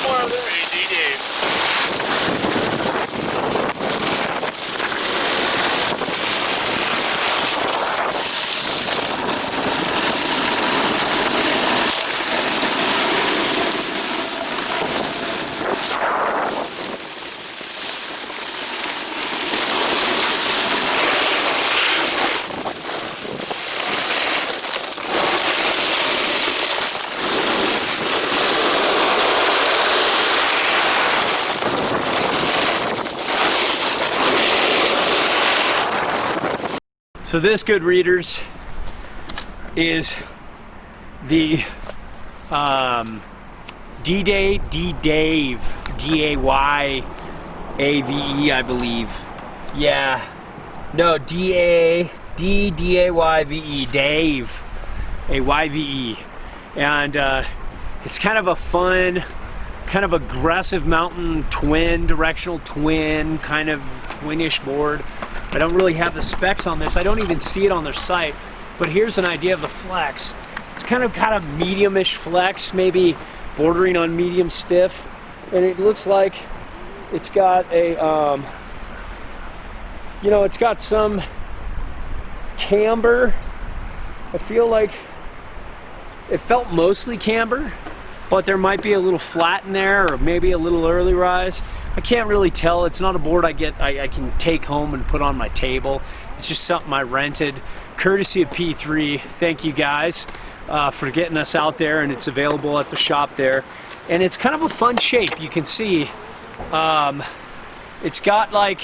more of this. Hey, D Dayve. So this, good readers, is the D Dayve, D-A-Y-A-V-E, I believe. Yeah, no, D-Dayve, Dave, A-Y-V-E. And it's kind of a fun, kind of aggressive mountain twin, directional twin, kind of twinish board. I don't really have the specs on this. I don't even see it on their site, but here's an idea of the flex. It's kind of medium-ish flex, maybe bordering on medium stiff, and it looks like it's got a, it's got some camber. I feel like it felt mostly camber, but there might be a little flat in there, or maybe a little early rise. I can't really tell. It's not a board I can take home and put on my table. It's just something I rented, courtesy of P3. Thank you guys for getting us out there, and it's available at the shop there. And it's kind of a fun shape. You can see it's got like,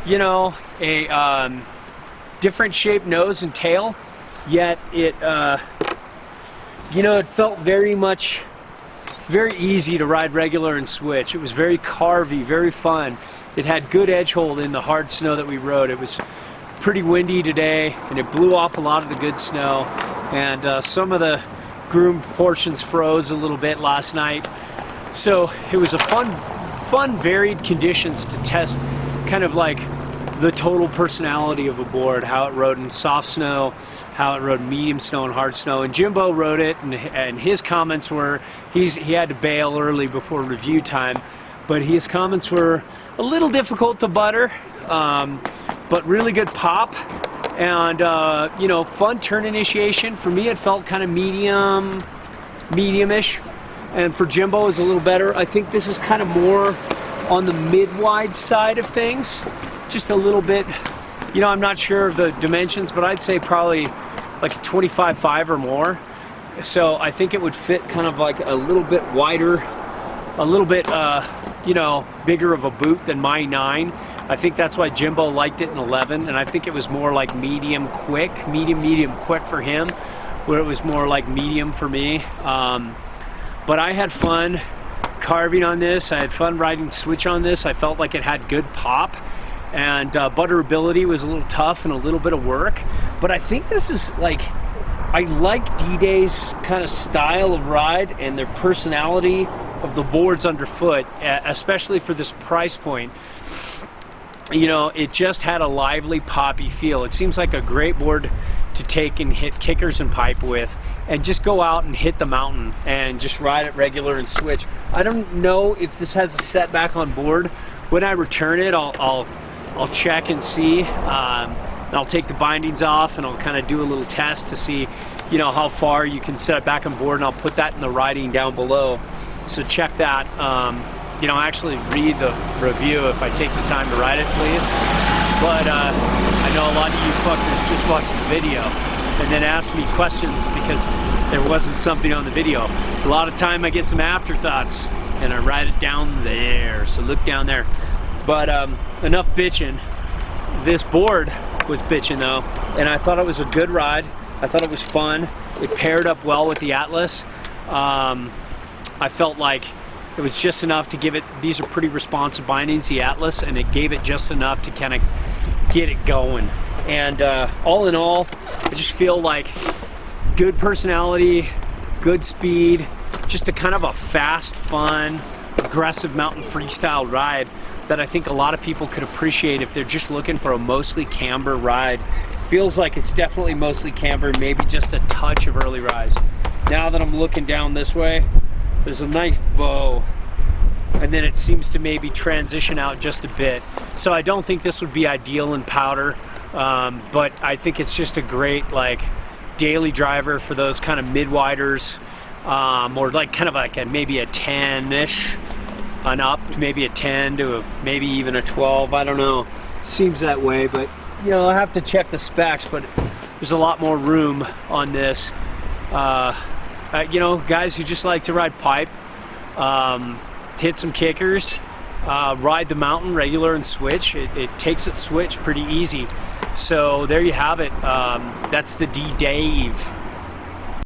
a different shaped nose and tail, yet it, it felt very easy to ride regular and switch. It was very carvy, very fun. It had good edge hold in the hard snow that we rode. It was pretty windy today, and it blew off a lot of the good snow, and some of the groomed portions froze a little bit last night. So it was a fun varied conditions to test kind of like the total personality of a board, how it rode in soft snow, how it rode medium snow and hard snow. And Jimbo rode it, and his comments were, he had to bail early before review time, but his comments were a little difficult to butter, but really good pop, and fun turn initiation. For me, it felt kind of medium-ish, and for Jimbo, it was a little better. I think this is kind of more on the mid-wide side of things, just a little bit. I'm not sure of the dimensions, but I'd say probably like a 25.5 or more. So I think it would fit kind of like a little bit wider, a little bit, bigger of a boot than my 9. I think that's why Jimbo liked it in 11, and I think it was more like medium quick for him, where it was more like medium for me. But I had fun carving on this. I had fun riding switch on this. I felt like it had good pop. And butterability was a little tough and a little bit of work, but I think this is like, I like D-Day's kind of style of ride and their personality of the boards underfoot, especially for this price point. It just had a lively, poppy feel. It seems like a great board to take and hit kickers and pipe with, and just go out and hit the mountain and just ride it regular and switch. I don't know if this has a setback on board. When I return it, I'll check and see, and I'll take the bindings off, and I'll kind of do a little test to see, how far you can set it back on board, and I'll put that in the writing down below. So check that. Actually read the review if I take the time to write it, please. But I know a lot of you fuckers just watch the video and then ask me questions because there wasn't something on the video. A lot of time I get some afterthoughts, and I write it down there. So look down there. But enough bitching. This board was bitching though, and I thought it was a good ride. I thought it was fun. It paired up well with the Atlas. I felt like it was just enough to give it, these are pretty responsive bindings, the Atlas, and it gave it just enough to kind of get it going. And all in all, I just feel like good personality, good speed, just a kind of a fast, fun, aggressive mountain freestyle ride that I think a lot of people could appreciate if they're just looking for a mostly camber ride. Feels like it's definitely mostly camber, maybe just a touch of early rise. Now that I'm looking down this way, There's a nice bow, and then it seems to maybe transition out just a bit. So I don't think this would be ideal in powder, but I think it's just a great like daily driver for those kind of mid-widers, or like kind of like maybe a 10-ish and up, maybe a 10 to maybe even a 12. I don't know. Seems that way, but you know, I'll have to check the specs, but there's a lot more room on this. You know, guys who just like to ride pipe, hit some kickers, ride the mountain regular and switch. It takes it switch pretty easy. So there you have it. That's the D Dayve.